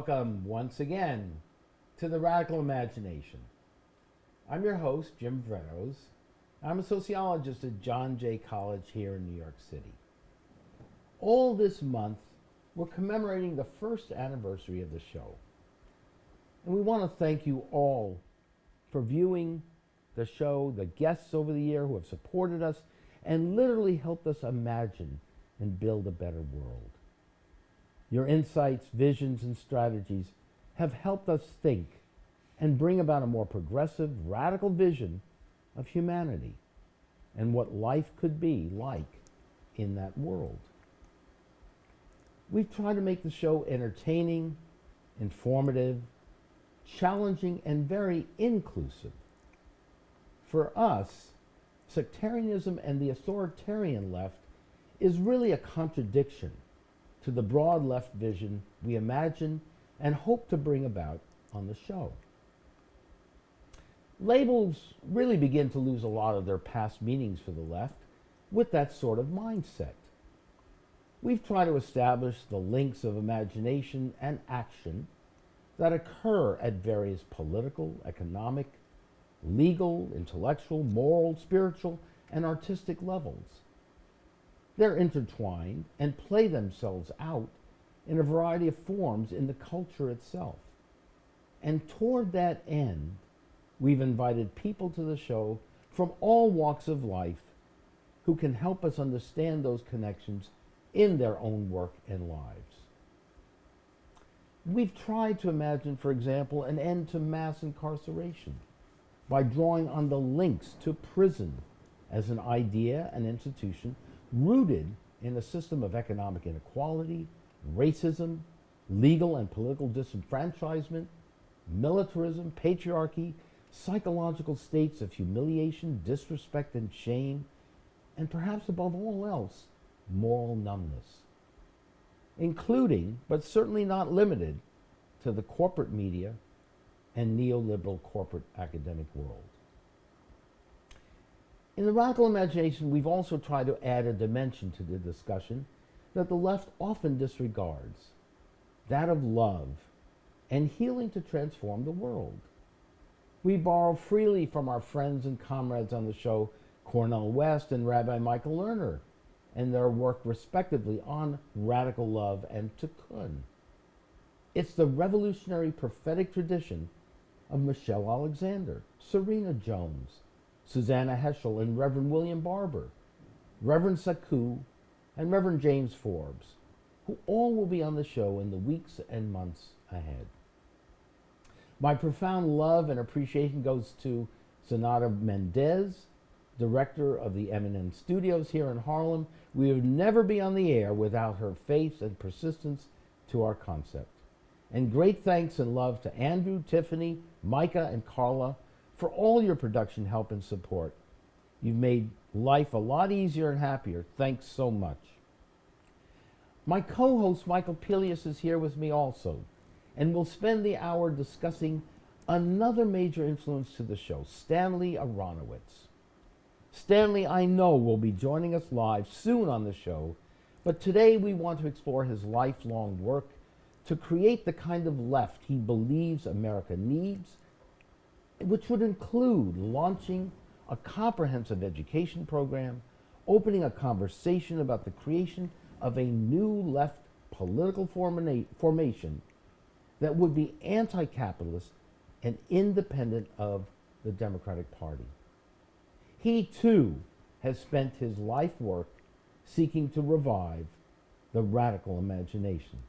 Welcome once again to the Radical Imagination. I'm your host, Jim Vrettos. I'm a sociologist at John Jay College here in New York City. All this month, we're commemorating the first anniversary of the show. And we want to thank you all for viewing the show, the guests over the year who have supported us and literally helped us imagine and build a better world. Your insights, visions, and strategies have helped us think and bring about a more progressive, radical vision of humanity and what life could be like in that world. We've tried to make the show entertaining, informative, challenging, and very inclusive. For us, sectarianism and the authoritarian left is really a contradiction to the broad left vision we imagine and hope to bring about on the show. Labels really begin to lose a lot of their past meanings for the left with that sort of mindset. We've tried to establish the links of imagination and action that occur at various political, economic, legal, intellectual, moral, spiritual, and artistic levels. They're intertwined and play themselves out in a variety of forms in the culture itself. And toward that end, we've invited people to the show from all walks of life who can help us understand those connections in their own work and lives. We've tried to imagine, for example, an end to mass incarceration by drawing on the links to prison as an idea and institution rooted in a system of economic inequality, racism, legal and political disenfranchisement, militarism, patriarchy, psychological states of humiliation, disrespect, and shame, and perhaps above all else, moral numbness, including, but certainly not limited to, the corporate media and neoliberal corporate academic world. In the Radical Imagination, we've also tried to add a dimension to the discussion that the left often disregards, that of love and healing to transform the world. We borrow freely from our friends and comrades on the show, Cornel West and Rabbi Michael Lerner, and their work respectively on radical love and tikkun. It's the revolutionary prophetic tradition of Michelle Alexander, Serena Jones, Susanna Heschel, and Reverend William Barber, Reverend Saku, and Reverend James Forbes, who all will be on the show in the weeks and months ahead. My profound love and appreciation goes to Sonata Mendez, director of the M&M Studios here in Harlem. We would never be on the air without her faith and persistence to our concept. And great thanks and love to Andrew, Tiffany, Micah, and Carla for all your production help and support. You've made life a lot easier and happier. Thanks so much. My co-host Michael Pelias is here with me also, and we'll spend the hour discussing another major influence to the show, Stanley Aronowitz. Stanley, I know, will be joining us live soon on the show, but today we want to explore his lifelong work to create the kind of left he believes America needs, which would include launching a comprehensive education program, opening a conversation about the creation of a new left political formation that would be anti-capitalist and independent of the Democratic Party. He, too, has spent his life work seeking to revive the radical imagination.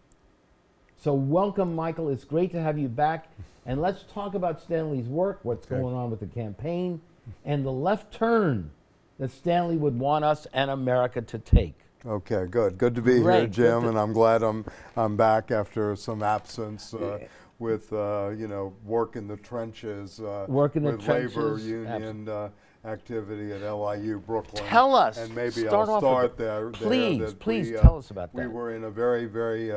So welcome, Michael. It's great to have you back. And let's talk about Stanley's work, what's going on with the campaign, and the left turn that Stanley would want us and America to take. Okay, good. Good to be here, Jim, and I'm glad I'm back after some absence with work in the trenches, with labor union activity at LIU Brooklyn. Tell us. And maybe I'll start there. Please tell us about that. We were in a very, very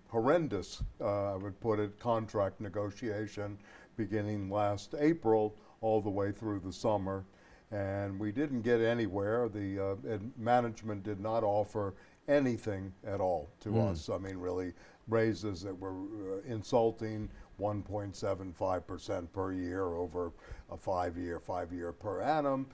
horrendous, I would put it, contract negotiation beginning last April all the way through the summer. And we didn't get anywhere. The management did not offer anything at all to us. I mean, really, raises that were insulting 1.75% per year over a 5-year per annum.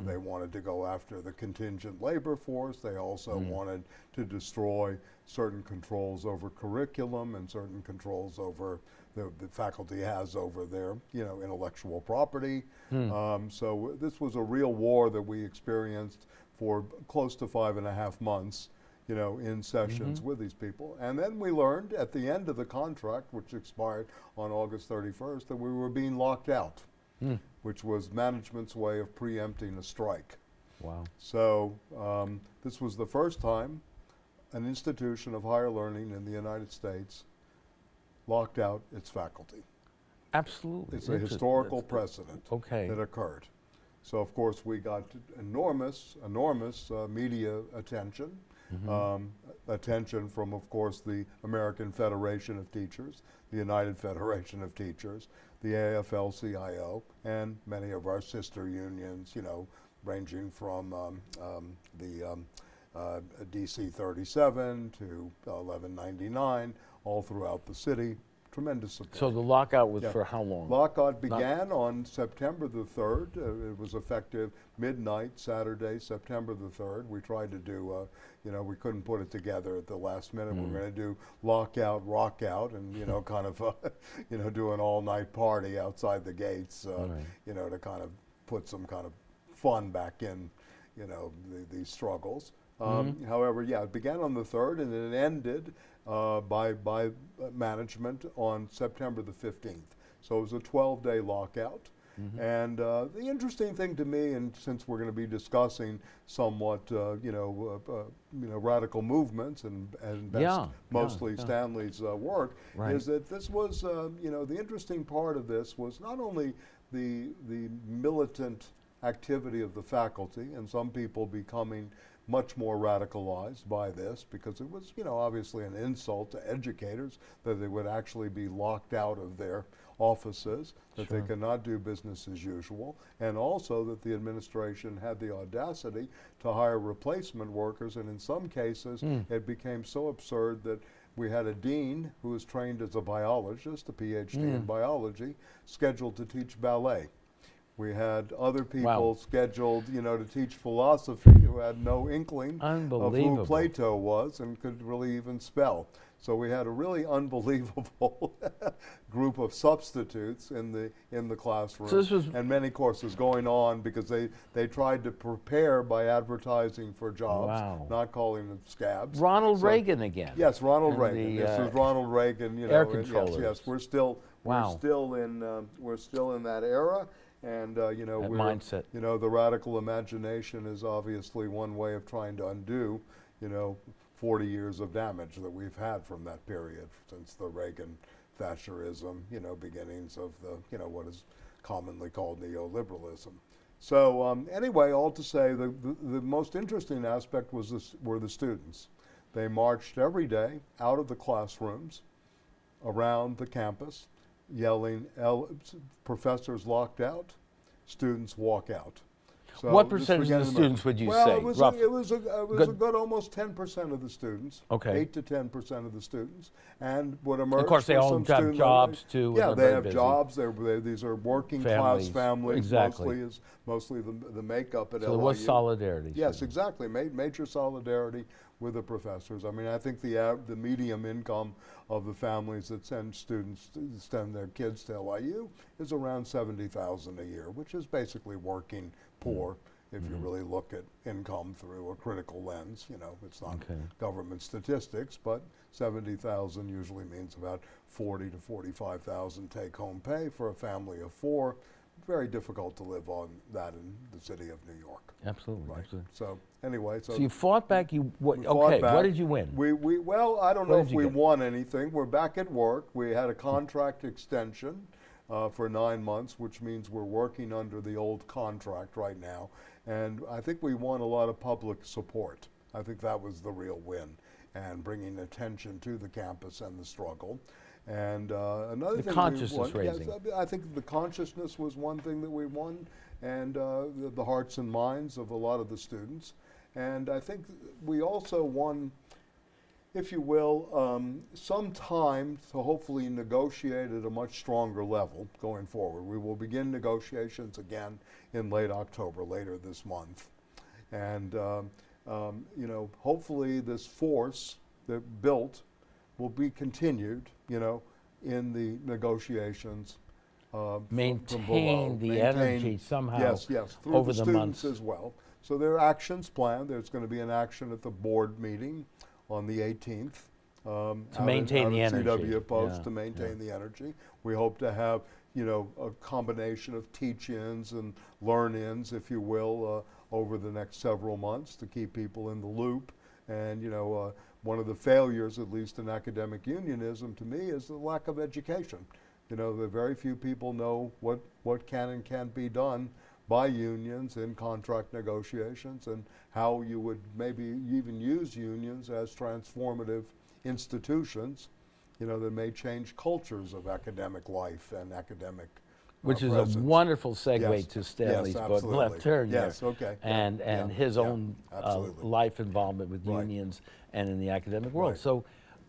They wanted to go after the contingent labor force. They also wanted to destroy certain controls over curriculum and certain controls over the faculty has over their, intellectual property. So this was a real war that we experienced for close to 5.5 months, in sessions with these people. And then we learned at the end of the contract, which expired on August 31st, that we were being locked out, which was management's way of preempting a strike. Wow. So this was the first time an institution of higher learning in the United States locked out its faculty. Absolutely. It's a historical precedent that occurred. So of course we got enormous media attention. Attention from, of course, the American Federation of Teachers, the United Federation of Teachers, the AFL-CIO, and many of our sister unions, ranging from the DC 37 to 1199, all throughout the city. Tremendous support. So the lockout was for how long? Lockout began on September the 3rd. It was effective midnight, Saturday, September the 3rd. We tried to do, we couldn't put it together at the last minute. We were going to do lockout, rockout, and, kind of, do an all-night party outside the gates, to kind of put some kind of fun back in, these struggles. However, it began on the 3rd and it ended by management on September the 15th. So it was a 12-day lockout. And the interesting thing to me, and since we're going to be discussing somewhat, radical movements and mostly Stanley's work, is that this was, the interesting part of this was not only the militant activity of the faculty and some people becoming much more radicalized by this, because it was, obviously an insult to educators that they would actually be locked out of their offices, that they could not do business as usual, and also that the administration had the audacity to hire replacement workers, and in some cases it became so absurd that we had a dean who was trained as a biologist, a PhD in biology, scheduled to teach ballet. We had other people scheduled, to teach philosophy who had no inkling of who Plato was and could really even spell. So we had a really unbelievable group of substitutes in the classroom, so this was and many courses going on because they tried to prepare by advertising for jobs, not calling them scabs. Ronald Reagan again. Yes, Ronald Reagan. This is Ronald Reagan. Air controllers. Yes, we're still in that era. And mindset. The radical imagination is obviously one way of trying to undo, 40 years of damage that we've had from that period since the Reagan Thatcherism, beginnings of the, what is commonly called neoliberalism. So anyway, all to say, the most interesting aspect were the students. They marched every day out of the classrooms, around the campus, yelling, professors locked out, students walk out. So what percentage of the students would you say? It was a good almost 10% of the students. 8 to 10% of the students. And what emerged, of course, they all have jobs too. Yeah, they have jobs. These are working class families. Exactly. Mostly the makeup at LIU. So there was solidarity. Yes, exactly. Major solidarity with the professors. I mean, I think the medium income of the families that send their kids to LIU is around $70,000 a year, which is basically working poor if you really look at income through a critical lens. It's not government statistics, but 70,000 usually means about 40 to 45,000 take-home pay for a family of 4. Very difficult to live on that in the city of New York. Absolutely. Right. Absolutely. So anyway, so you fought back. What did you win? Well, I don't know if we won anything. We're back at work. We had a contract extension for 9 months, which means we're working under the old contract right now. And I think we won a lot of public support. I think that was the real win, and bringing attention to the campus and the struggle. And another thing, consciousness raising. Yes, I think the consciousness was one thing that we won, and the hearts and minds of a lot of the students. And I think we also won if you will, some time to hopefully negotiate at a much stronger level going forward. We will begin negotiations again in late October, later this month. And you know, hopefully this force that built will be continued, you know, in the negotiations. Maintain the energy somehow. Yes, through over the the students months as well. So there are actions planned. There's going to be an action at the board meeting on the 18th. To maintain the energy. CW Post to maintain the energy. We hope to have, you know, a combination of teach-ins and learn-ins, if you will, over the next several months to keep people in the loop. And, you know, one of the failures, at least in academic unionism, to me, is the lack of education. You know, that very few people know what can and can't be done by unions in contract negotiations, and how you would maybe even use unions as transformative institutions, you know, that may change cultures of academic life and academic which is presence. A wonderful segue to Stanley's book, Left Turn. Yes, okay. And his own life involvement with unions and in the academic world. So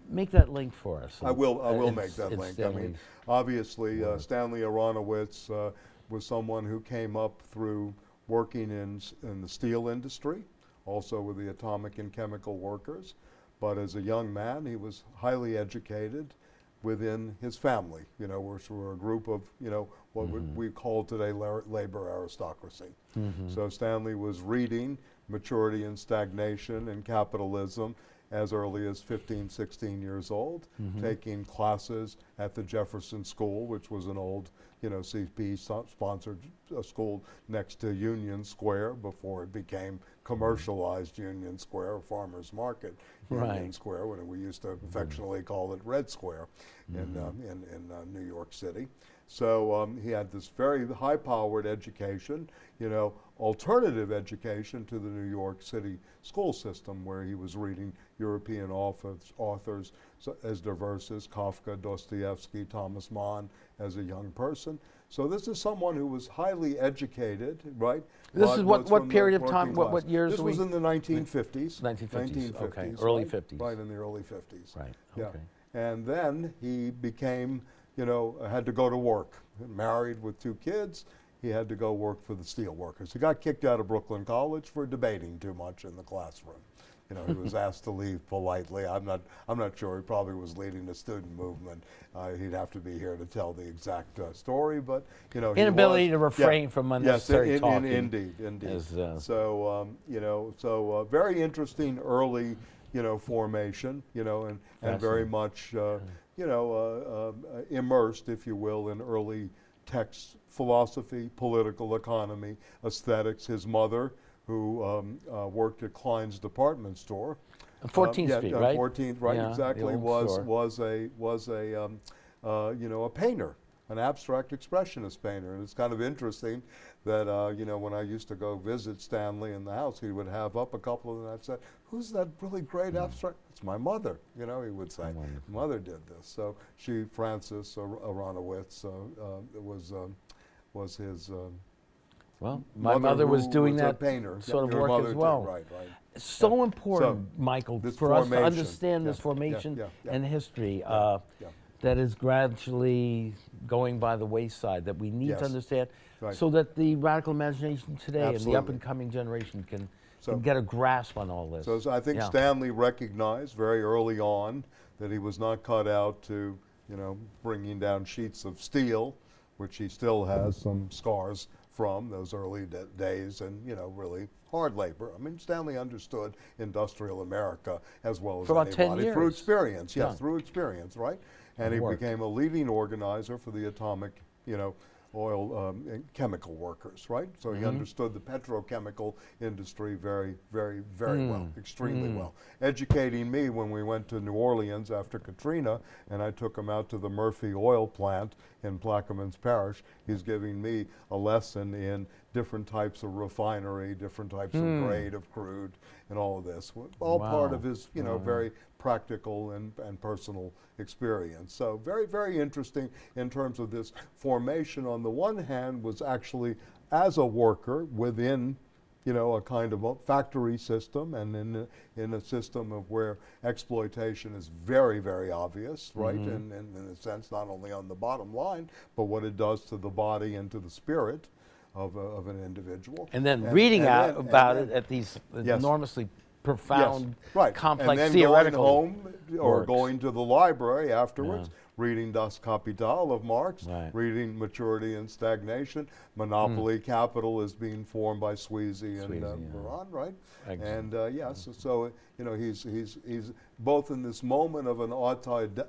make that link for us. I will make that link. I mean, obviously, Stanley Aronowitz was someone who came up through working in the steel industry, also with the atomic and chemical workers. But as a young man, he was highly educated within his family, you know, which were a group of, you know, what we call today labor aristocracy. So Stanley was reading Maturity and Stagnation and Capitalism as early as 15, 16 years old, taking classes at the Jefferson School, which was an old, you know, CP-sponsored school next to Union Square before it became commercialized Union Square, Farmers Market Union Square, when we used to affectionately call it Red Square in New York City. So he had this very high-powered education, you know, alternative education to the New York City school system, where he was reading European authors as diverse as Kafka, Dostoevsky, Thomas Mann as a young person. So this is someone who was highly educated, right? This is what period of time, what years? This was in the 1950s. 1950s, okay, early 50s. Right, in the early 50s. Right, yeah. okay. And then he became, you know, had to go to work. Married with 2 kids, he had to go work for the steel workers. He got kicked out of Brooklyn College for debating too much in the classroom. You know, he was asked to leave politely. I'm not sure. He probably was leading the student movement. He'd have to be here to tell the exact story, but you know, inability to refrain from unnecessary talking. Indeed. So you know, so very interesting early, you know, formation. You know, and very much you know immersed, if you will, in early text philosophy, political economy, aesthetics. His mother, who worked at Klein's department store, 14th Street, right? 14th, right? Yeah, exactly. Was a you know, a painter, an abstract expressionist painter, and it's kind of interesting that you know, when I used to go visit Stanley in the house, he would have up a couple of them. And I'd say, "Who's that really great abstract?" "It's my mother." You know, he would say, "Mother did this." So she, Frances Aronowitz, was his. Well, my mother was doing that painter. sort of work as well. Right. So important, Michael, for us to understand this formation and history that is gradually going by the wayside, that we need to understand so that the radical imagination today and the up-and-coming generation can get a grasp on all this. So I think Stanley recognized very early on that he was not cut out to, you know, bringing down sheets of steel, which he still has some scars from those early days, and you know, really hard labor. I mean, Stanley understood industrial America as well as about anybody 10 years. through experience. Yes, through experience, right? And he became a leading organizer for the atomic, you know, oil and chemical workers, right? So he understood the petrochemical industry very, very, very well, extremely well. Educating me when we went to New Orleans after Katrina, and I took him out to the Murphy oil plant in Plaquemines Parish. He's giving me a lesson in different types of refinery, different types of grade of crude, and all of this. All part of his, you know, very practical and personal experience. So very, very interesting in terms of this formation. On the one hand, was actually as a worker within a kind of a factory system, and in a system of where exploitation is very, very obvious, right? And in a sense, not only on the bottom line, but what it does to the body and to the spirit of an individual. And then reading about it at these enormously profound, complex, and then theoretical going home or works. going to the library afterwards, reading Das Kapital of Marx, reading Maturity and Stagnation. Monopoly Capital is being formed by Sweezy and Moran, right? Excellent. And yes, so he's both in this moment of an autodidact,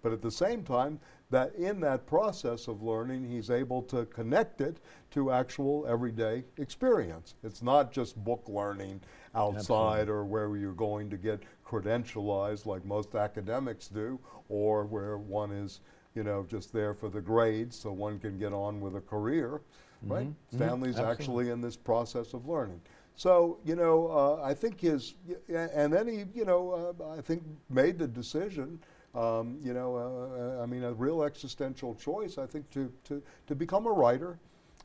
but at the same time, that in that process of learning, he's able to connect it to actual everyday experience. It's not just book learning outside or where you're going to get credentialized like most academics do, or where one is, just there for the grades so one can get on with a career, right? Stanley's actually in this process of learning. So, I think and then he, I think made the decision, I mean, a real existential choice, I think, to become a writer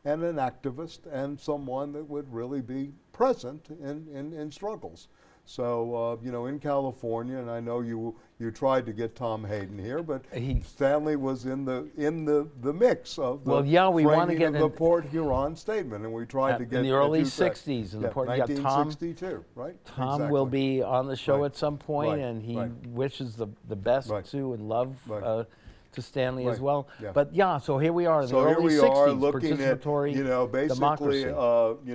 and an activist and someone that would really be present in struggles. So, in California, and I know you tried to get Tom Hayden here, but Stanley was in the mix of the we want to get the Port Huron Statement, and we tried to get in the early '60s in the Port. 1962, right? Tom will be on the show at some point, and he wishes the best to and love to Stanley as well. But so here we are in the early '60s, looking participatory at basically democracy.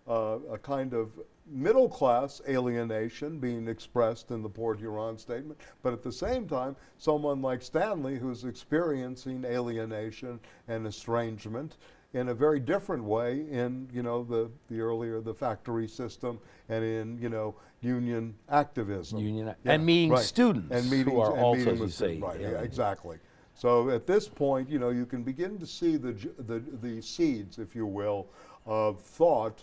A kind of middle class alienation being expressed in the Port Huron Statement, but at the same time, someone like Stanley who's experiencing alienation and estrangement in a very different way in the factory system and in union activism, and meeting students and meeting, who are and also, meeting as you say, exactly. So at this point, you can begin to see the seeds, if you will, of thought,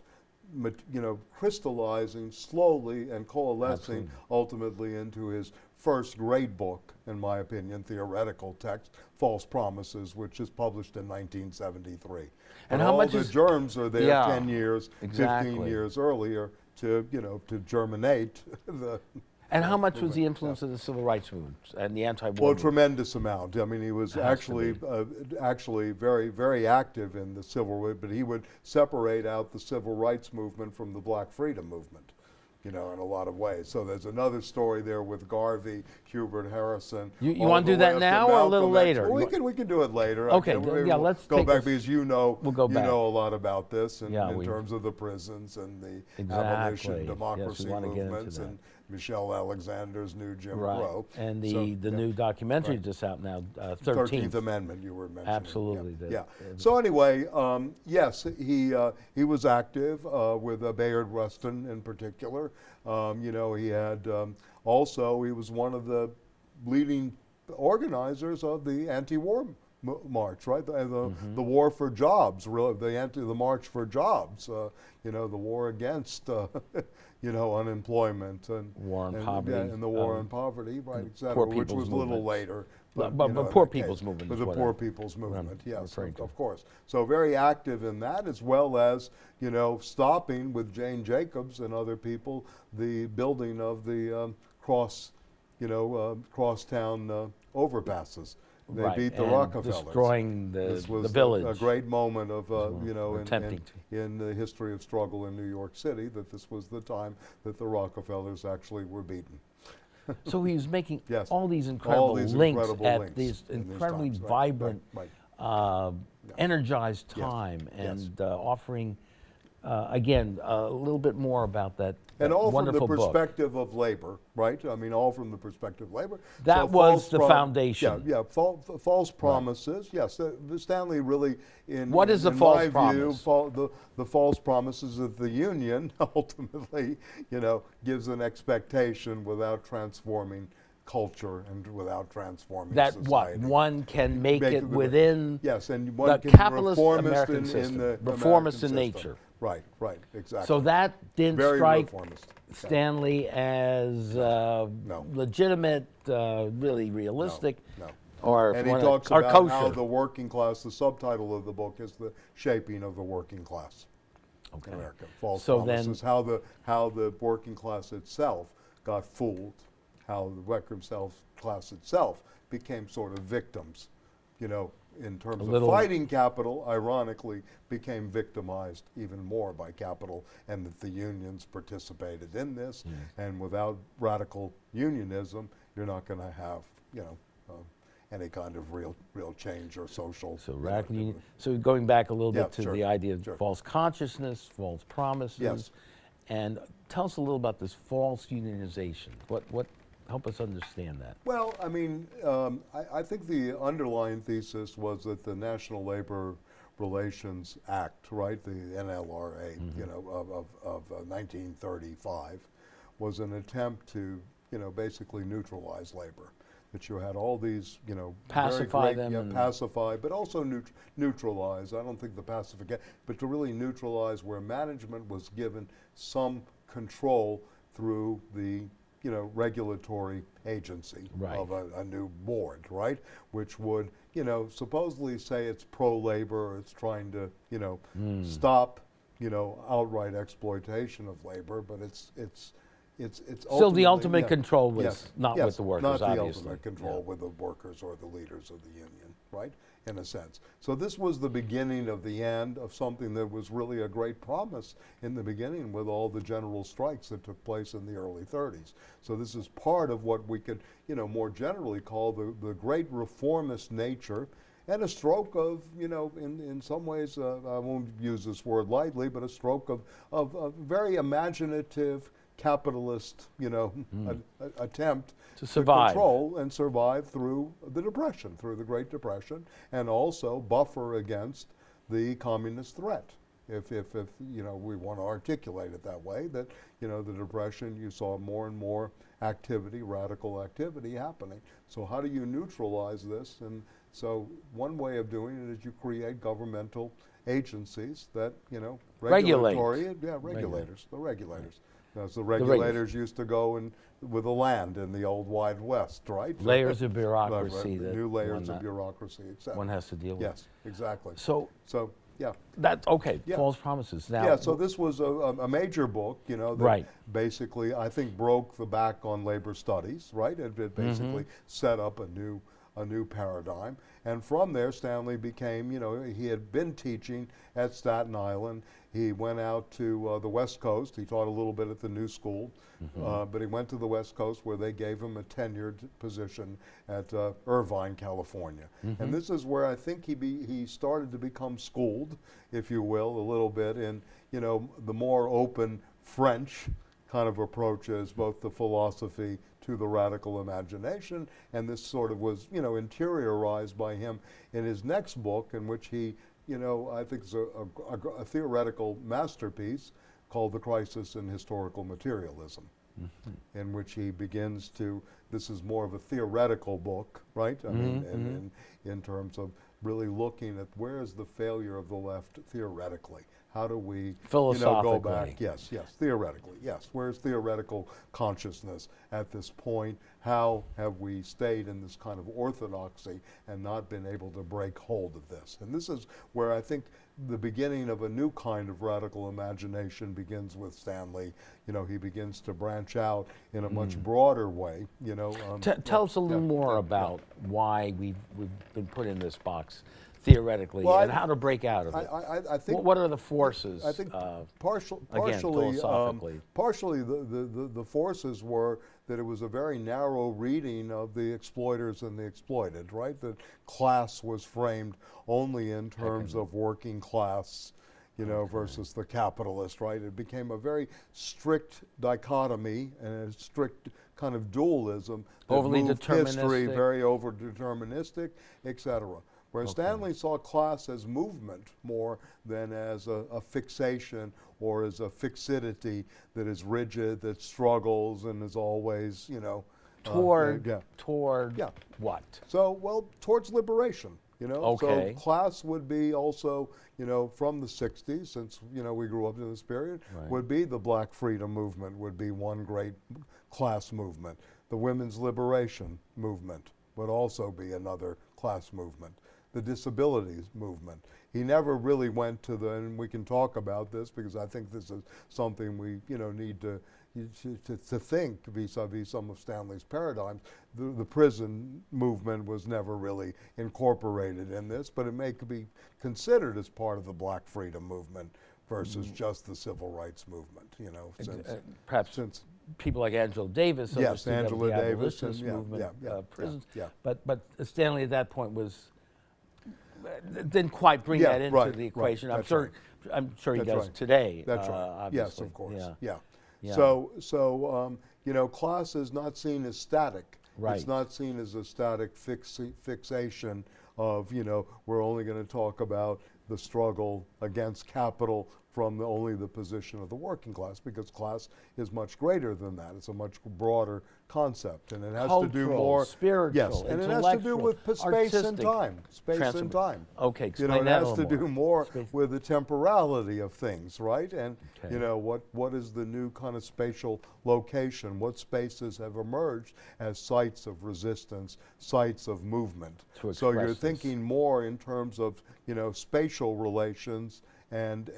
crystallizing slowly and coalescing ultimately into his first great book, in my opinion, theoretical text, False Promises, which is published in 1973. And how much the germs are there 10 years, 15 years earlier to germinate the. And how much was the influence of the civil rights movement and the anti-war Well, movement? tremendous amount. I mean, he was actually very, very active in the civil rights, but he would separate out the civil rights movement from the Black freedom movement, in a lot of ways. So there's another story there with Garvey, Hubert Harrison. You want to do that now or a little later? Well, we can do it later. Okay, let's go back because we'll go back. You know a lot about this in terms of the prisons and the abolition democracy movements and Michelle Alexander's new Jim Crow. And the new documentary just out now, 13th Amendment you were mentioning. Absolutely. So anyway, yes, he was active with Bayard Rustin in particular. He had also, he was one of the leading organizers of the anti-war march, right? The war for jobs, really, the march for jobs. The war against unemployment and war and poverty, and the war on poverty, right? Etc. Which was a little later. But Poor People's Movement. But the Poor People's Movement, yes, of course. So very active in that, as well as stopping with Jane Jacobs and other people the building of the crosstown overpasses. They beat the Rockefellers, destroying the village. A great moment of in the history of struggle in New York City, that this was the time that the Rockefellers actually were beaten. So he was making all these incredible links at these incredibly vibrant, energized time, and offering again a little bit more about that. And all from the book. perspective of labor, right? I mean, all from the perspective of labor. That was the foundation. False promises. Yes, Stanley really, what is the false promise? The false promises of the union ultimately, gives an expectation without transforming culture and without transforming society. One can make it within and one the can capitalist reformist American system, in the reformist in American nature. System. Right, exactly. So that didn't Very strike reformist. Stanley as legitimate, really realistic. No. And he talks about how the working class, the subtitle of the book is The Shaping of the Working Class. Okay. America. False So promises. How the working class itself got fooled, how the working class itself became sort of victims, you know, in terms of fighting capital, ironically, became victimized even more by capital, and that the unions participated in this. And without radical unionism, you're not going to have, you know, any kind of real change or social. So radical union. So going back a little bit to the idea of false consciousness, false promises, and tell us a little about this false unionization. What help us understand that. Well, I mean, I think the underlying thesis was that the National Labor Relations Act, right, the NLRA, you know, of 1935, was an attempt to, you know, basically neutralize labor. That you had all these, you know, pacify very great, pacify, but also neutralize. I don't think the pacification, but to really neutralize where management was given some control through the, you know, regulatory agency of a new board, right? Which would, you know, supposedly say it's pro-labor, it's trying to, you know, stop, you know, outright exploitation of labor, but it's still the ultimate control was not with the workers, not the obviously. ultimate control with the workers or the leaders of the union, right? In a sense. So this was the beginning of the end of something that was really a great promise in the beginning with all the general strikes that took place in the early 30s. So this is part of what we could, you know, more generally call the great reformist nature, and a stroke of, you know, in some ways, I won't use this word lightly, but a stroke of a very imaginative capitalist, you know, attempt to survive, control and survive through the Depression, through the Great Depression, and also buffer against the communist threat. If you know, we want to articulate it that way, that, you know, the Depression, you saw more and more activity, radical activity happening. So how do you neutralize this? And so one way of doing it is you create governmental agencies that, you know, regulatory, the regulators. As the regulators used to go with the land in the old Wide West, right? Layers of bureaucracy. New layers of bureaucracy, etc. One has to deal with. Yes, exactly. So yeah. That's okay. False promises. Now. Yeah. So this was a major book, you know, that basically I think broke the back on labor studies, right? It basically set up a new paradigm. And from there, Stanley became, you know, he had been teaching at Staten Island. He went out to the West Coast. He taught a little bit at the New School, but he went to the West Coast where they gave him a tenured position at Irvine, California. And this is where I think he started to become schooled, if you will, a little bit in, you know, the more open French kind of approaches, both the philosophy to the radical imagination, and this sort of was, you know, interiorized by him in his next book, in which he, you know, I think is a theoretical masterpiece called The Crisis in Historical Materialism, in which he begins to, this is more of a theoretical book, right? I mean, in terms of really looking at where is the failure of the left theoretically. How do we, you know, go back? Yes, theoretically, yes. Where's theoretical consciousness at this point? How have we stayed in this kind of orthodoxy and not been able to break hold of this? And this is where I think the beginning of a new kind of radical imagination begins with Stanley. You know, he begins to branch out in a much broader way, you know. Tell us a little more about why we've been put in this box theoretically, and how to break out of it. I think what are the forces? I think partially, philosophically. Partially the forces were that it was a very narrow reading of the exploiters and the exploited, right? That class was framed only in terms of working class, you know, versus the capitalist, right? It became a very strict dichotomy and a strict kind of dualism that overly moved deterministic. History very over-deterministic, etc. Whereas Stanley saw class as movement more than as a fixation or as a fixity that is rigid, that struggles and is always, you know. Toward what? So, well, towards liberation, you know. Okay. So class would be also, you know, from the 60s, since, you know, we grew up in this period, would be the Black Freedom Movement, would be one great class movement. The Women's Liberation Movement would also be another class movement. the disabilities movement. He never really went to and we can talk about this because I think this is something we need to think vis-a-vis some of Stanley's paradigms. The prison movement was never really incorporated in this, but it may be considered as part of the Black freedom movement versus just the civil rights movement. Perhaps since people like Angela Davis, yes, Angela the Davis, abolitionist movement, prisons. Yeah. But Stanley at that point didn't quite bring that into the equation. Right, I'm sure he That's does right. today. That's right. Obviously. Yes, of course. Yeah. So class is not seen as static. Right. It's not seen as a static fixation of we're only going to talk about the struggle against capital from only the position of the working class, because class is much greater than that. It's a much broader concept, and it has to do more spiritual, yes, and it has to do with space and time. Space and time. Okay, explain that it has to do more with the temporality of things, right? And what is the new kind of spatial location? What spaces have emerged as sites of resistance, sites of movement? So you're thinking more in terms of spatial relations and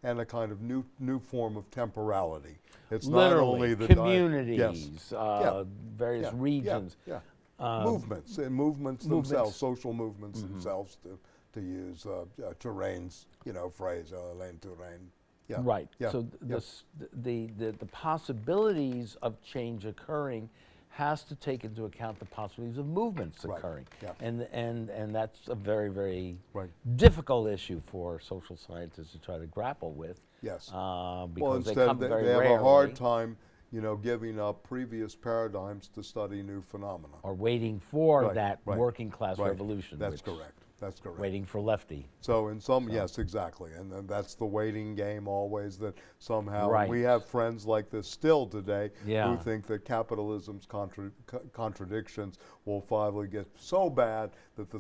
a kind of new form of temporality. It's literally not only the communities, various regions, movements themselves, social movements themselves, to use Terrain's phrase, Alain Touraine. Yeah. Right. So the possibilities of change occurring has to take into account the possibilities of movements occurring. Yeah. And that's a very, very difficult issue for social scientists to try to grapple with. Yes. Because instead they come very they have rarely. a hard time, giving up previous paradigms to study new phenomena. Or waiting for that working class revolution. That's correct. That's correct. Waiting for Lefty. So in yes, exactly. And then that's the waiting game always, that somehow we have friends like this still today who think that capitalism's contradictions will finally get so bad that the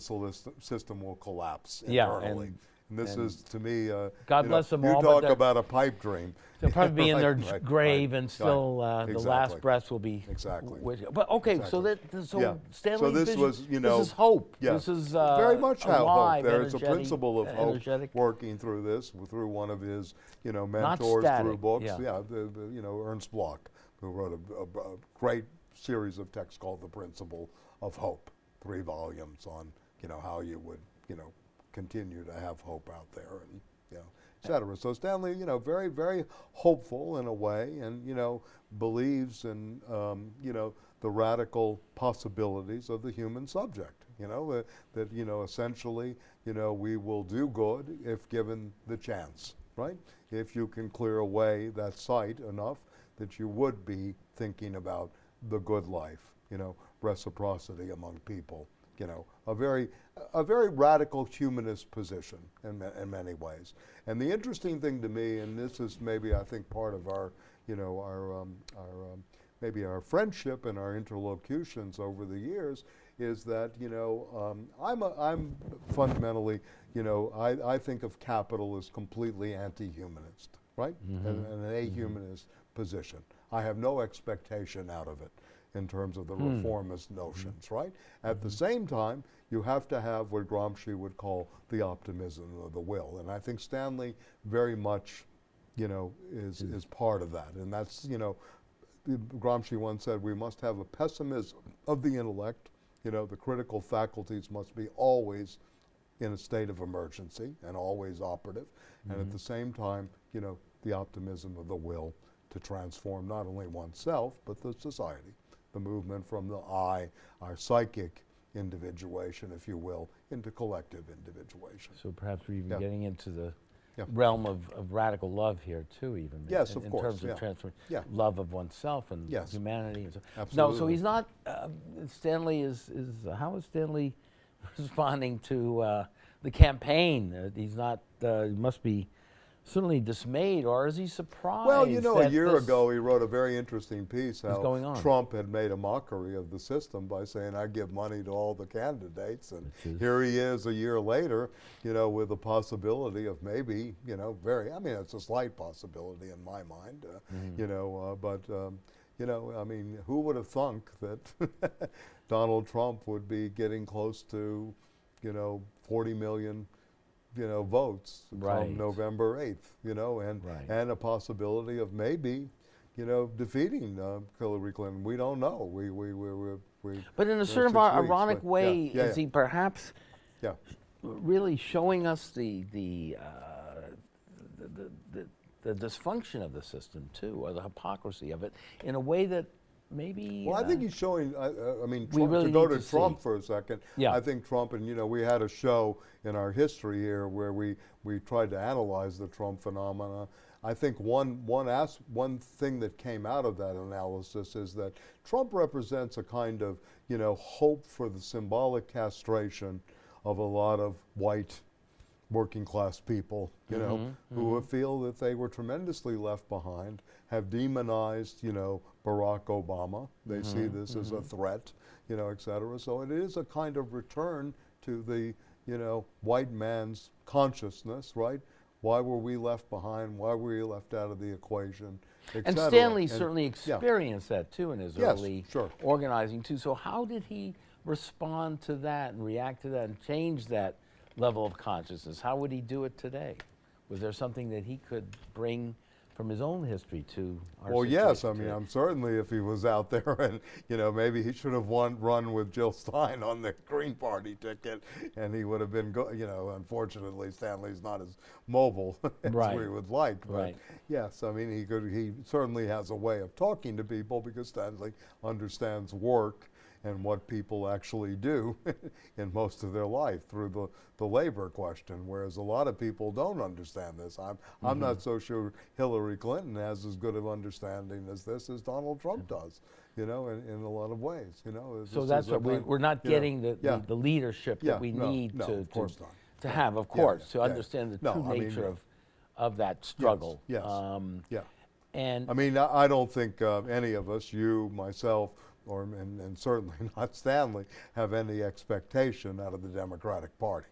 system will collapse internally. And this is, to me, God bless them all. You talk about a pipe dream. They'll probably be in their grave, and still the last breaths will be. Exactly. But okay, so Stanley. So this was, this is hope. Yes. This is very much alive, hope. There is a principle of hope working through this, through one of his, mentors through books. Ernst Bloch, who wrote a great series of texts called The Principle of Hope, 3 volumes on, how you would, continue to have hope out there, and et cetera. So Stanley, very, very hopeful in a way, and believes in the radical possibilities of the human subject. That essentially we will do good if given the chance, right? If you can clear away that sight enough that you would be thinking about the good life, reciprocity among people. A very radical humanist position in many ways. And the interesting thing to me, and this is maybe I think part of our, maybe our friendship and our interlocutions over the years, is that I'm fundamentally, I think of capital as completely anti-humanist, right? And an ahumanist position. I have no expectation out of it in terms of the reformist notions, right? At the same time, you have to have what Gramsci would call the optimism of the will. And I think Stanley very much, is part of that. And that's, Gramsci once said, we must have a pessimism of the intellect. The critical faculties must be always in a state of emergency and always operative. And at the same time, the optimism of the will to transform not only oneself, but the society. The movement from the I, our psychic individuation, if you will, into collective individuation. So perhaps we're even getting into the realm of radical love here too, even. Yes, in course. terms of transferring love of oneself and humanity. And so. Absolutely. No, so he's not, Stanley is how is Stanley responding to the campaign? He's not, he must be certainly dismayed, or is he surprised? Well, a year ago he wrote a very interesting piece how Trump had made a mockery of the system by saying, I give money to all the candidates, and here he is a year later, with the possibility of maybe, it's a slight possibility in my mind, who would have thunk that Donald Trump would be getting close to 40 million, votes come November 8th, and a possibility of maybe, defeating Hillary Clinton. We don't know. But in a sort of ironic way, is he perhaps really showing us the dysfunction of the system too, or the hypocrisy of it, in a way that maybe. Well, I think he's showing. I mean, really to go to Trump for a second. Yeah. I think Trump, and we had a show in our history here where we tried to analyze the Trump phenomena. I think one thing that came out of that analysis is that Trump represents a kind of hope for the symbolic castration of a lot of white working class people, who feel that they were tremendously left behind, have demonized, Barack Obama. They see this as a threat, et cetera. So it is a kind of return to the, white man's consciousness, right? Why were we left behind? Why were we left out of the equation? And Stanley certainly experienced that too in his early organizing too. So how did he respond to that and react to that and change that level of consciousness? How would he do it today? Was there something that he could bring from his own history to our Well, yes. I mean, I'm certainly, if he was out there and, maybe he should have run with Jill Stein on the Green Party ticket, and he would have been, unfortunately, Stanley's not as mobile as we would like. But yes, I mean, he certainly has a way of talking to people because Stanley understands work and what people actually do in most of their life through the labor question, whereas a lot of people don't understand this. I'm not so sure Hillary Clinton has as good of understanding as this as Donald Trump does, in a lot of ways. So that's what we're not getting the leadership that we need to have, of course, to understand the true nature of that struggle. Yes. And I mean, I don't think any of us, you, myself, and certainly not Stanley, have any expectation out of the Democratic Party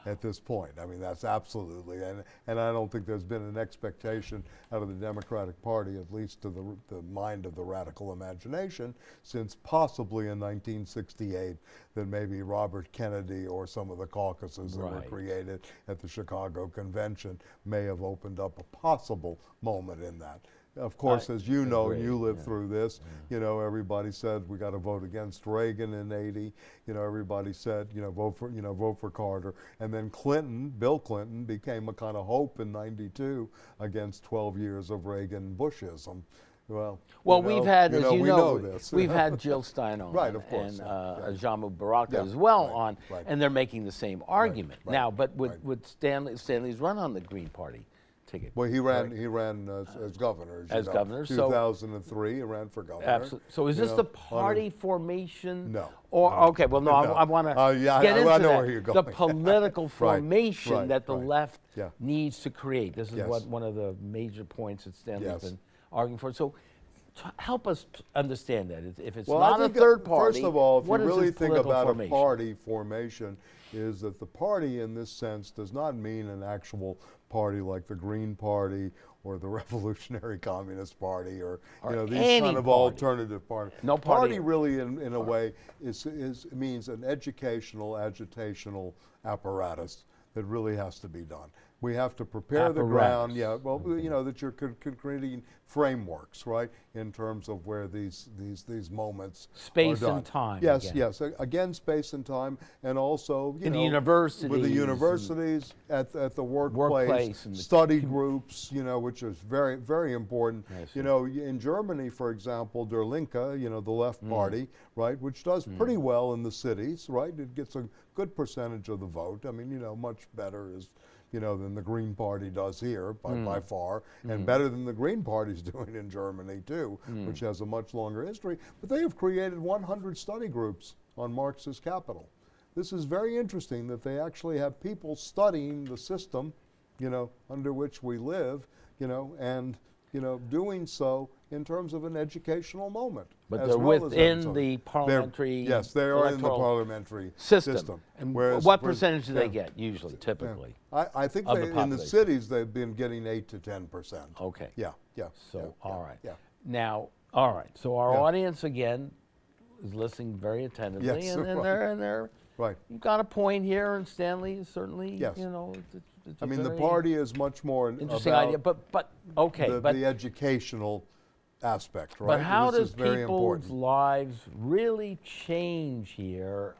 at this point. I mean, that's absolutely, and I don't think there's been an expectation out of the Democratic Party, at least to the mind of the radical imagination, since possibly in 1968, that maybe Robert Kennedy or some of the caucuses that were created at the Chicago Convention may have opened up a possible moment in that. Of course, as you know, you lived through this. Everybody said we got to vote against Reagan in '80. Everybody said, vote for Carter. And then Bill Clinton, became a kind of hope in '92 against 12 years of Reagan-Bushism. Well, we've had, as you know, we've had Jill Stein on, of course, and Jamu Baraka as well on, and they're making the same argument now. But with Stanley's run on the Green Party ticket. Well, he ran as governor. As governor, 2003, he ran for governor. Absolutely. So is this the party formation? No. Or okay, well, no, I want to get into where you're going. The political formation that the left needs to create. This is one of the major points that Stanley's been arguing for. So help us understand that. If it's not a third party, first of all, if you what really is think about formation? a party formation, is that the party in this sense does not mean an actual party like the Green Party or the Revolutionary Communist Party or these kind of alternative parties. No party really, in a way, means an educational, agitational apparatus that really has to be done. We have to prepare the ground, that you're creating frameworks, right, in terms of where these moments space are done. And time. Yes, again, space and time, and also in the universities, with the universities, at the workplace and study groups, which is very, very important. In Germany, for example, Der Linke, the left party, right, which does pretty well in the cities, right, it gets a good percentage of the vote. I mean, much better than the Green Party does here by far, and better than the Green Party's doing in Germany too, which has a much longer history. But they have created 100 study groups on Marx's capital. This is very interesting that they actually have people studying the system, under which we live, and doing so in terms of an educational moment. But they're within the parliamentary. Yes, they are in the parliamentary system. And what percentage do they get usually, typically? I think in the cities they've been getting 8 to 10%. Okay. Yeah. So all right. Yeah. Now, all right. So our audience again is listening very attentively, and they're Right. You've got a point here, and Stanley is certainly, Yes. you know, it's I mean, the party is much more interesting about idea, but okay, the educational aspect, right? But how this does is very people's important. lives really change here?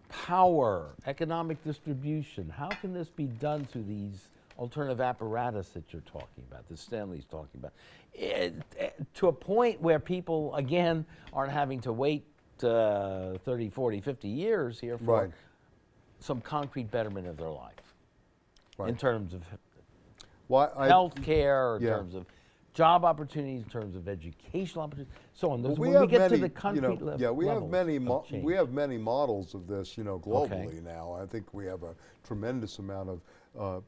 Power, economic distribution, how can this be done through these alternative apparatus that you're talking about, that Stanley's talking about? To a point where people, again, aren't having to wait 30, 40, 50 years here for some concrete betterment of their life. In terms of health care, in terms of job opportunities, in terms of educational opportunities, so on. When we get to the concrete level. Yeah, we have many models of this, globally now. I think we have a tremendous amount of,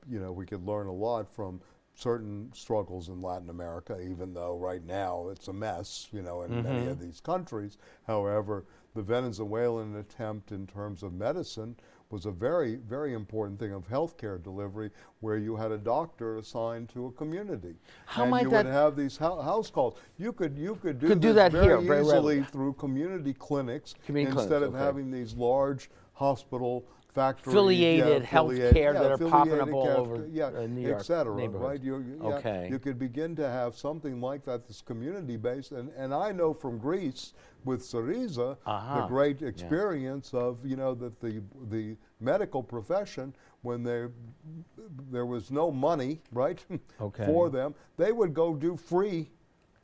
we could learn a lot from certain struggles in Latin America, even though right now it's a mess, in many of these countries. However, the Venezuelan attempt in terms of medicine was a very, very important thing of healthcare delivery, where you had a doctor assigned to a community. How and might you that would have these house calls. You could do do this that very here, easily through community clinics instead of having these large hospital factories, affiliated healthcare that are popping up all over New York, et cetera, neighborhoods. right? You could begin to have something like that that's community-based, and I know from Greece with Syriza, the great experience of that the medical profession, when there was no money, right, for them, they would go do free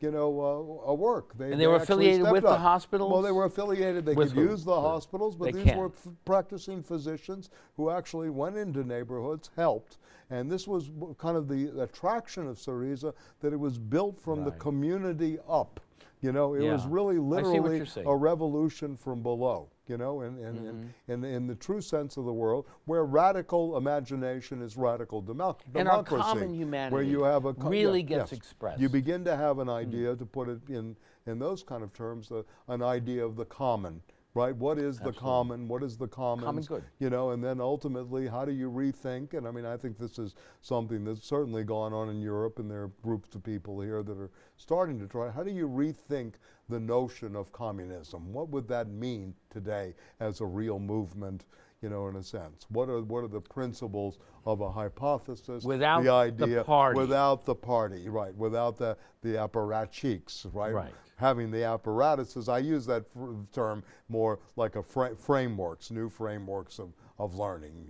work. They were affiliated with the hospitals? Well, they were affiliated. They could use the hospitals, but these were practicing physicians who actually went into neighborhoods, helped. And this was kind of the attraction of Syriza, that it was built from the community up. It was really literally a revolution from below, in the true sense of the world, where radical imagination is radical democracy. And our common humanity where you have really gets expressed. You begin to have an idea, to put it in those kind of terms, an idea of the common. Right? What is the common? What is the commons? Common good. And then ultimately, how do you rethink? And I mean, I think this is something that's certainly gone on in Europe, and there are groups of people here that are starting to try. How do you rethink the notion of communism? What would that mean today as a real movement? In a sense, what are the principles of a hypothesis? Without the idea, the party. Without the party, right? Without the apparatchiks, right? Having the apparatuses, I use that term more like frameworks, new frameworks of learning,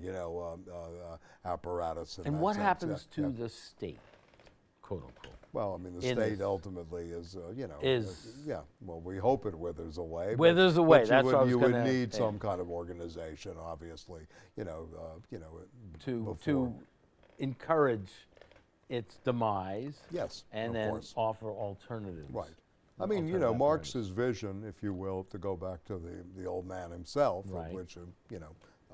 apparatus. And what happens to the state, quote unquote? Well, I mean, the state ultimately is, well, we hope it withers away. Withers away, that's what I was you would need some kind of organization, obviously, to encourage its demise. Yes, and then offer alternatives. Right. I mean, Marx's vision, if you will, to go back to the old man himself, of which,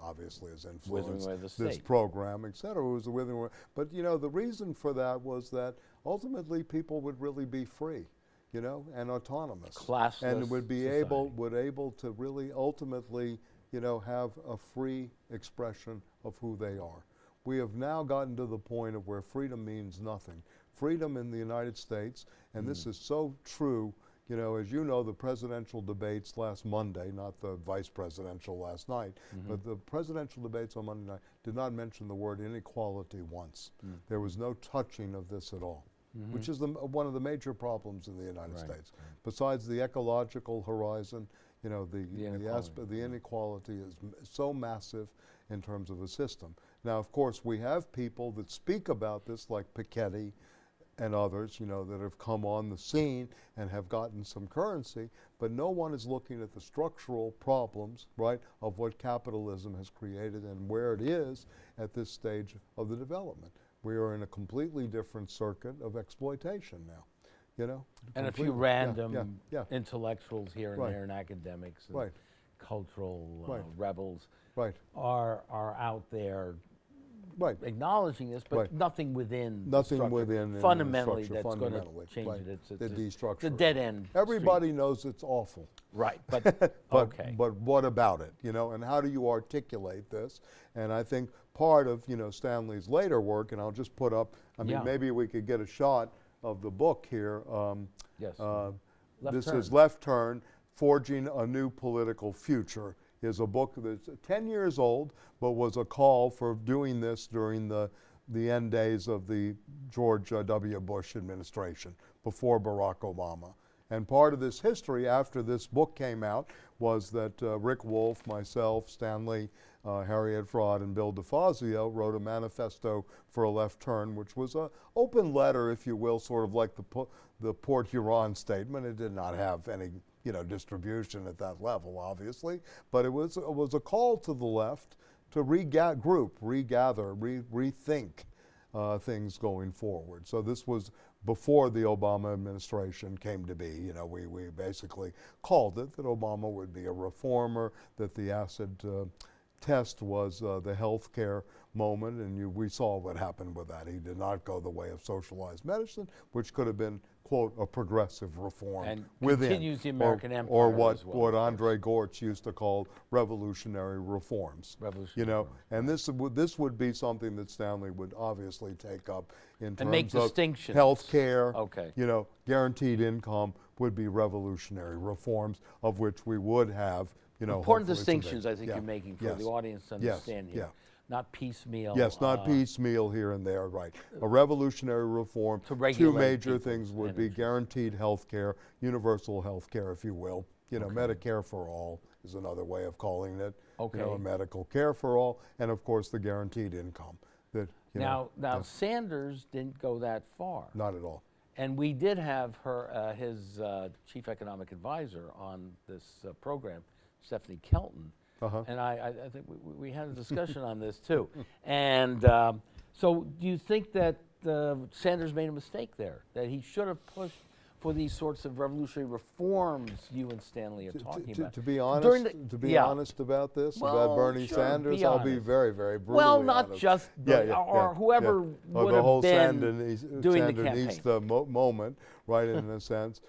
obviously has influenced this program, et cetera, was the withering away. But, the reason for that was that ultimately people would really be free, and autonomous. Classless and would be society. able to really ultimately, have a free expression of who they are. We have now gotten to the point of where freedom means nothing. Freedom in the United States, and this is so true, as you know, the presidential debates last Monday, not the vice presidential last night, but the presidential debates on Monday night did not mention the word inequality once. There was no touching of this at all, which is one of the major problems in the United States. Besides the ecological horizon, the inequality is so massive in terms of a system. Now, of course, we have people that speak about this, like Piketty and others, that have come on the scene and have gotten some currency, but no one is looking at the structural problems, right, of what capitalism has created and where it is at this stage of the development. We are in a completely different circuit of exploitation now, And a few random intellectuals here and there, and academics, and cultural rebels are out there acknowledging this, but nothing within fundamentally that's going to change it. It's a dead end. Everybody knows it's awful. Right, but but what about it? And how do you articulate this? And I think part of Stanley's later work, and I'll just put up. I mean, maybe we could get a shot of the book here. Yes. This is Left Turn: Forging a New Political Future is a book that's 10 years old, but was a call for doing this during the end days of the George W. Bush administration, before Barack Obama. And part of this history after this book came out was that Rick Wolf, myself, Stanley, Harriet Fraud, and Bill DeFazio wrote a manifesto for a left turn, which was an open letter, if you will, sort of like the Port Huron statement. It did not have any distribution at that level, obviously, but it was a call to the left to regroup, regather, rethink things going forward. So this was before the Obama administration came to be. We basically called it that Obama would be a reformer, that the acid test was the health care moment, and we saw what happened with that. He did not go the way of socialized medicine, which could have been, quote, a progressive reform and within. Continues the American empire. Or as well, what Andre Gortz used to call revolutionary reforms. And this would be something that Stanley would obviously take up in terms make of distinctions. health care. Okay. Guaranteed income would be revolutionary reforms, of which we would have important distinctions. I think you're making for the audience to understand here. Not piecemeal. Yes, not piecemeal here and there, right. A revolutionary reform. Two major things would be guaranteed health care, universal health care, if you will. Medicare for all is another way of calling it. Medical care for all, and of course the guaranteed income. Now Sanders didn't go that far. Not at all. And we did have his chief economic advisor on this program, Stephanie Kelton. And I think we had a discussion on this too. And so do you think that Sanders made a mistake there, that he should have pushed for these sorts of revolutionary reforms you and Stanley are talking about? To be honest about this, about Bernie Sanders, I'll be very, very brutally honest. Well, not just Bernie, or whoever would have been doing the campaign. Sandinista moment, right, in a sense.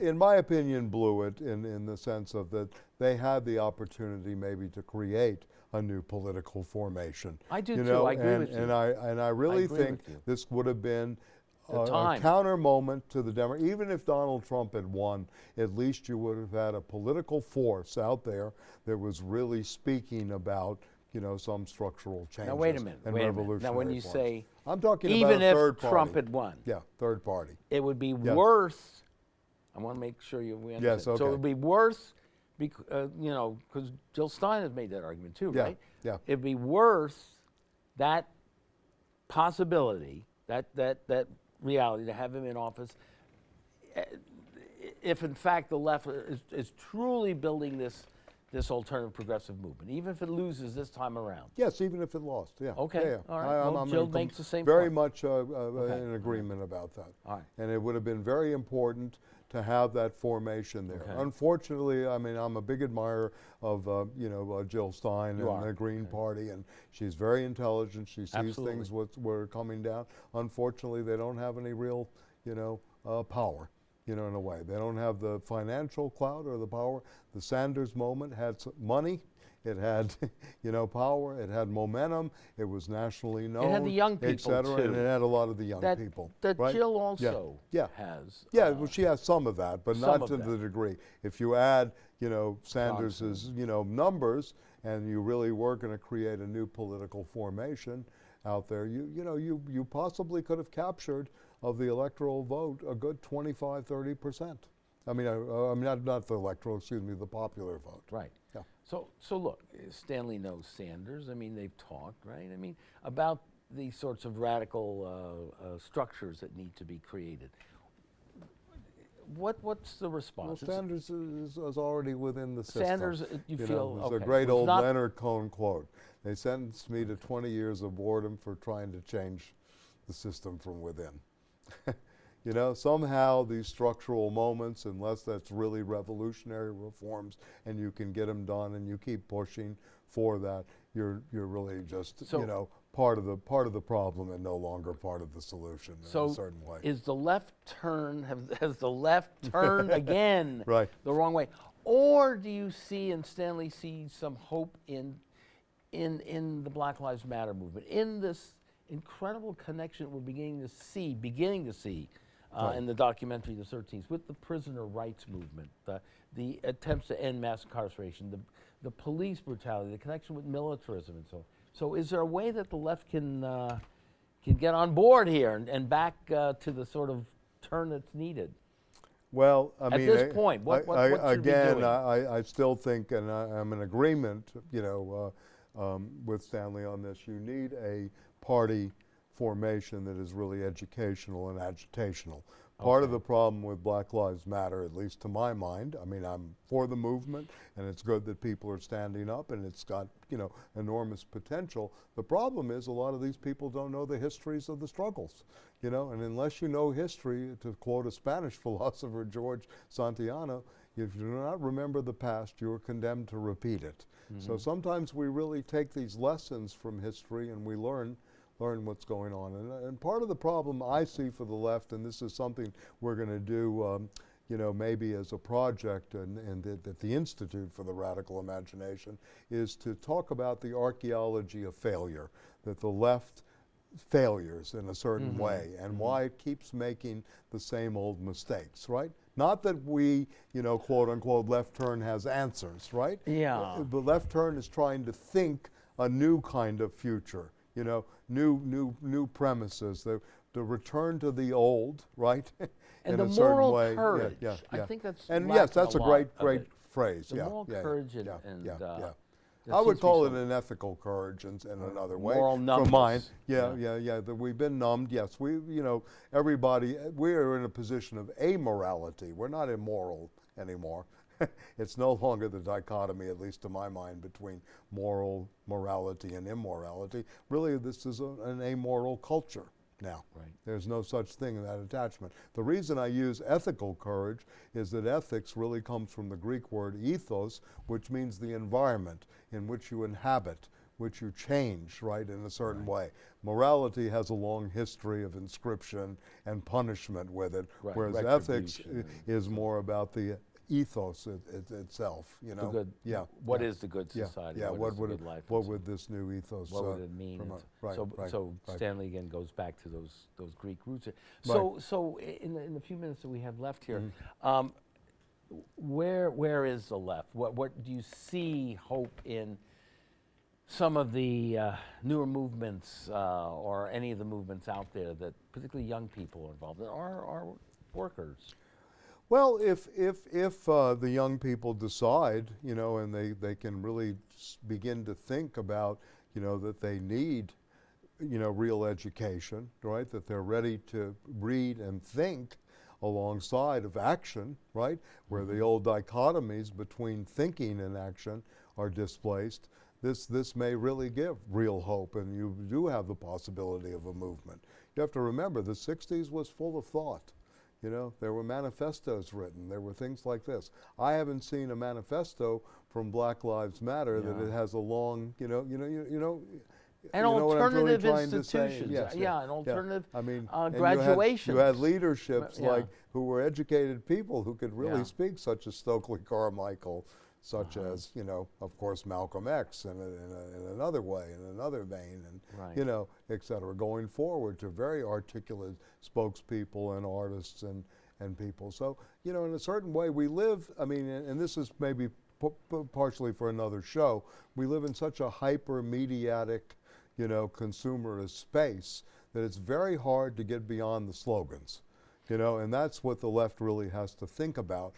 In my opinion, blew it in the sense of that they had the opportunity maybe to create a new political formation. I do too. I agree with you. And I really think this would have been a counter moment to the Democrats. Even if Donald Trump had won, at least you would have had a political force out there that was really speaking about some structural changes. Now wait a minute. Now when you say, I'm talking even about third if party. Trump had won, third party, it would be worse. I want to make sure we understand. Yes, okay. So it would be worse, because Jill Stein has made that argument too, right? Yeah. It'd be worse, that possibility, that reality to have him in office, if in fact the left is truly building this alternative progressive movement, even if it loses this time around. Yes, even if it lost. Yeah. Okay. All right. Jill makes the same very point. much in agreement about that. All right. And it would have been very important to have that formation there. Unfortunately, I mean, I'm a big admirer of Jill Stein and the Green Party, and she's very intelligent. She sees things were coming down. Unfortunately, they don't have any real power. In a way, they don't have the financial clout or the power. The Sanders moment had money, it had, power, it had momentum, it was nationally known. It had the young people, too. And it had a lot of the young people. That right? Jill also has. Yeah, well, she has some of that, but not to the degree. If you add, Sanders's, numbers, and you really were going to create a new political formation out there, you possibly could have captured of the electoral vote a good 25–30%. I mean, not the electoral, excuse me, the popular vote. Right. Yeah. So look, Stanley knows Sanders. I mean, they've talked, right? I mean, about these sorts of radical structures that need to be created. What's the response? Well, Sanders is already within the system. Sanders, you feel, It's a great old Leonard Cohen quote. They sentenced me to 20 years of boredom for trying to change the system from within. Somehow these structural moments, unless that's really revolutionary reforms and you can get them done and you keep pushing for that, you're really just, part of the problem and no longer part of the solution in a certain way. Is the left turn, has the left turned again right. the wrong way? Or do you see, and Stanley sees some hope in the Black Lives Matter movement, in this incredible connection we're beginning to see in the documentary The 13th with the prisoner rights movement, the attempts to end mass incarceration, the police brutality, the connection with militarism, and so on. So, is there a way that the left can get on board here and back to the sort of turn that's needed? Well, I mean, at this point, what should again, we be doing? I still think, and I'm in agreement, with Stanley on this. You need a party formation that is really educational and agitational. Part of the problem with Black Lives Matter, at least to my mind, I mean, I'm for the movement, and it's good that people are standing up, and it's got, enormous potential. The problem is a lot of these people don't know the histories of the struggles, and unless you know history, to quote a Spanish philosopher, George Santayana, if you do not remember the past, you are condemned to repeat it. So sometimes we really take these lessons from history and we learn what's going on. And part of the problem I see for the left, and this is something we're going to do, maybe as a project and at the Institute for the Radical Imagination, is to talk about the archaeology of failure, that the left failures in a certain way, and why it keeps making the same old mistakes, right? Not that we, quote unquote, left turn has answers, right? Yeah. The left turn is trying to think a new kind of future, new premises, the return to the old, right? And in the a certain moral way. courage. Yeah. I think that's and lacking yes, that's a lot great of it. phrase. The moral courage and I would call it an ethical courage in another way. Moral numbness. From mine, that we've been numbed. Yes, everybody, we're in a position of amorality. We're not immoral anymore. It's no longer the dichotomy, at least to my mind, between morality and immorality. Really, this is an amoral culture now. Right. There's no such thing in that attachment. The reason I use ethical courage is that ethics really comes from the Greek word ethos, which means the environment in which you inhabit, which you change, right, in a certain way. Morality has a long history of inscription and punishment with it, whereas ethics is more about the ethos itself, The good, what is the good society? What is the good life? What would this new ethos? What would it mean? So Stanley again goes back to those Greek roots. So in the few minutes that we have left here, where is the left? What do you see hope in? Some of the newer movements or any of the movements out there that particularly young people are involved in are workers. Well, if the young people decide, and they can really begin to think about, that they need, real education, right? That they're ready to read and think alongside of action, right? Where the old dichotomies between thinking and action are displaced. This may really give real hope, and you do have the possibility of a movement. You have to remember, the 60s was full of thought. There were manifestos written. There were things like this. I haven't seen a manifesto from Black Lives Matter that it has a long, And really alternative An institutions. alternative. I mean, graduations. You had leaderships who were educated people who could really speak, such as Stokely Carmichael, such as, of course, Malcolm X in another way, in another vein, and, et cetera, going forward to very articulate spokespeople and artists and people. So, in a certain way, we live, I mean, and this is maybe partially for another show, we live in such a hyper-mediatic, consumerist space that it's very hard to get beyond the slogans, and that's what the left really has to think about.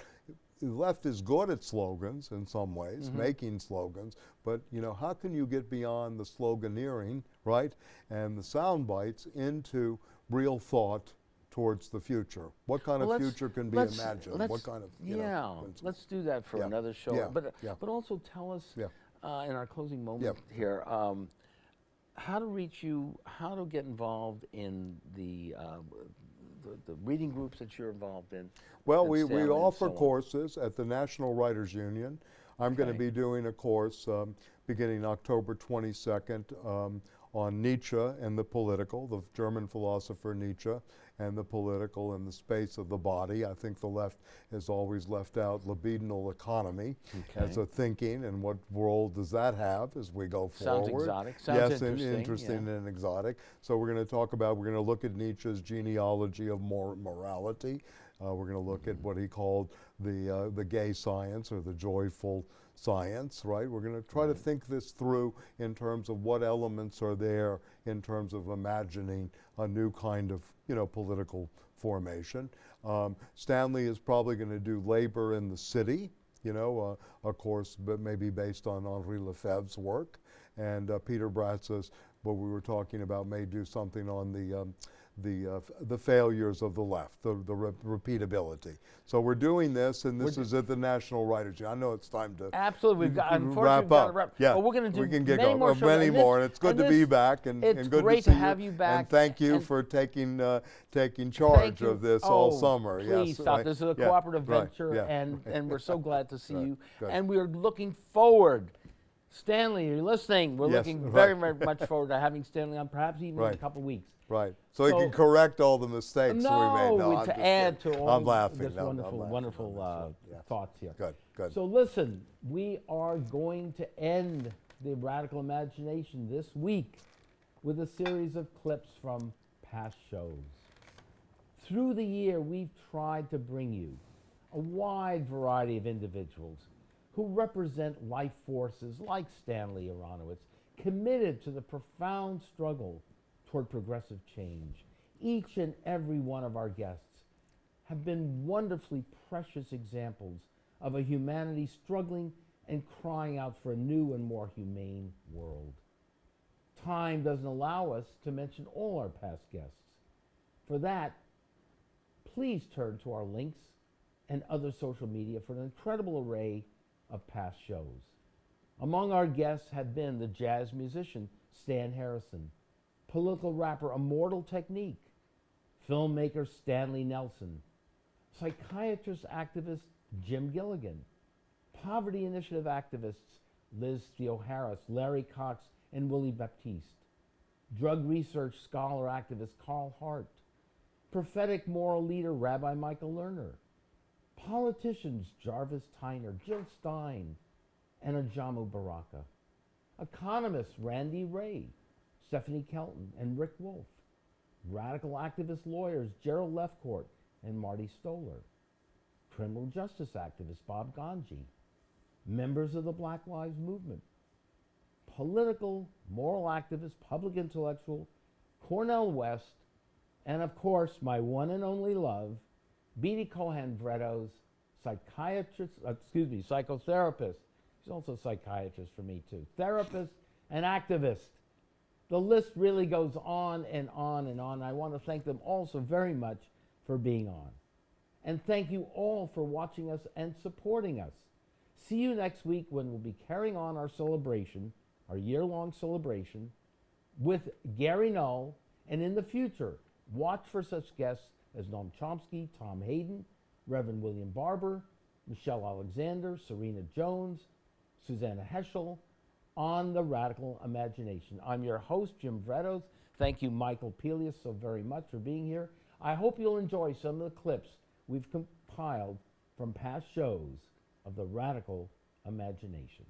The left is good at slogans in some ways, making slogans, but how can you get beyond the sloganeering, right, and the sound bites into real thought towar's the future. What kind of future can be imagined? What kind of, let's do that for another show. But also tell us in our closing moment here, how to reach you, how to get involved in the reading groups that you're involved in. Well, we offer courses at the National Writers Union. I'm going to be doing a course beginning October 22nd on Nietzsche and the political, the German philosopher Nietzsche, and the political and the space of the body. I think the left has always left out libidinal economy as a thinking, and what role does that have as we go forward? Sounds exotic. Sounds interesting and exotic. So we're going to talk about, we're going to look at Nietzsche's genealogy of morality. We're going to look at what he called the gay science, or the joyful science, right? We're going to try to think this through in terms of what elements are there in terms of imagining a new kind of, political formation. Stanley is probably going to do labor in the city, a course but maybe based on Henri Lefebvre's work. And Peter Bratz's, what we were talking about, may do something on the failures of the left, the repeatability. So we're doing this, and this is at the National Writers Union. I know it's time to absolutely. wrap up. Yeah, but we're going to do many more shows. Many more, and it's good to be back, and good to see you. It's great to have you back. And thank you for taking charge of this all summer. Please stop. This is a cooperative venture, and we're so glad to see you. And we're looking forward. Stanley, you're listening. We're looking very, very much forward to having Stanley on, perhaps even in a couple of weeks. Right. So he can correct all the mistakes we made. No, to add to all this wonderful thoughts here. Good. So listen, we are going to end the Radical Imagination this week with a series of clips from past shows. Through the year, we've tried to bring you a wide variety of individuals who represent life forces like Stanley Aronowitz, committed to the profound struggle toward progressive change. Each and every one of our guests have been wonderfully precious examples of a humanity struggling and crying out for a new and more humane world. Time doesn't allow us to mention all our past guests. For that, please turn to our links and other social media for an incredible array of past shows. Among our guests have been the jazz musician Stan Harrison, political rapper Immortal Technique, filmmaker Stanley Nelson, psychiatrist activist Jim Gilligan, poverty initiative activists Liz Theoharis, Larry Cox, and Willie Baptiste, drug research scholar activist Carl Hart, prophetic moral leader Rabbi Michael Lerner, politicians Jarvis Tyner, Jill Stein, and Ajamu Baraka, economists Randy Ray, Stephanie Kelton, and Rick Wolf, radical activist lawyers Gerald Lefcourt and Marty Stoller, criminal justice activist Bob Ganji, members of the Black Lives Movement, political, moral activist, public intellectual Cornel West, and of course, my one and only love, Beatty Cohen Vrettos, psychotherapist. She's also a psychiatrist for me too. Therapist and activist. The list really goes on and on and on. I want to thank them all so very much for being on. And thank you all for watching us and supporting us. See you next week when we'll be carrying on our celebration, our year-long celebration, with Gary Null, and in the future, watch for such guests as Noam Chomsky, Tom Hayden, Reverend William Barber, Michelle Alexander, Serena Jones, Susanna Heschel, on the Radical Imagination. I'm your host, Jim Vrettos. Thank you, Michael Pelias, so very much for being here. I hope you'll enjoy some of the clips we've compiled from past shows of the Radical Imagination.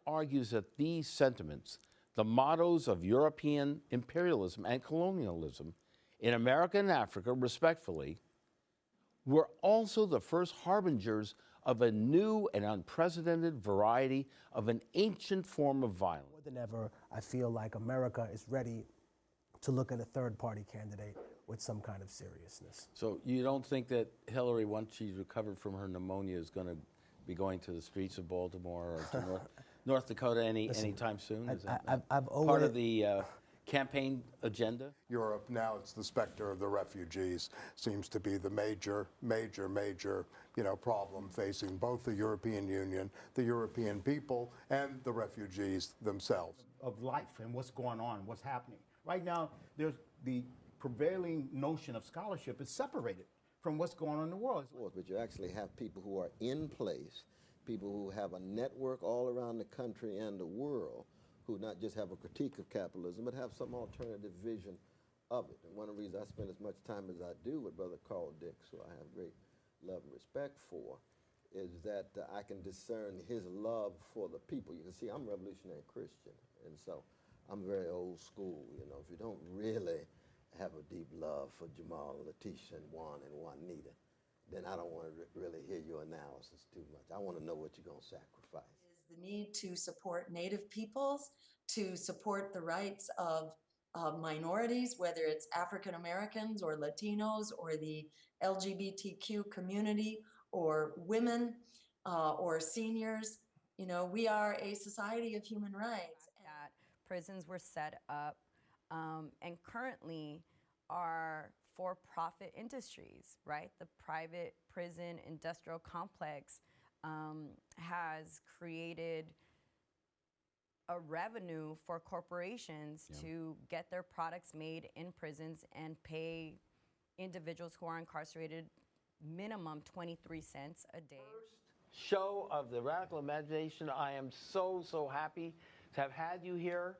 Argues that these sentiments, the mottos of European imperialism and colonialism in America and Africa, respectively, were also the first harbingers of a new and unprecedented variety of an ancient form of violence. More than ever, I feel like America is ready to look at a third-party candidate with some kind of seriousness. So you don't think that Hillary, once she's recovered from her pneumonia, is going to be going to the streets of Baltimore or to North Dakota anytime soon? Is that I've always part of the campaign agenda? Europe, now it's the specter of the refugees, seems to be the major problem facing both the European Union, the European people, and the refugees themselves. Of life and what's going on, what's happening. Right now, there's the prevailing notion of scholarship is separated from what's going on in the world. But you actually have people who are in place, people who have a network all around the country and the world, who not just have a critique of capitalism, but have some alternative vision of it. And one of the reasons I spend as much time as I do with Brother Carl Dix, who I have great love and respect for, is that I can discern his love for the people. You can see I'm a revolutionary Christian, and so I'm very old school. You know, if you don't really have a deep love for Jamal, Letitia, and Juan and Juanita, then I don't want to really hear your analysis too much. I want to know what you're going to sacrifice. Is the need to support Native peoples, to support the rights of minorities, whether it's African Americans or Latinos or the LGBTQ community or women or seniors. You know, we are a society of human rights. That prisons were set up and currently are for-profit industries, right? The private prison industrial complex has created a revenue for corporations to get their products made in prisons and pay individuals who are incarcerated minimum 23 cents a day. Show of the Radical Imagination. I am so happy to have had you here.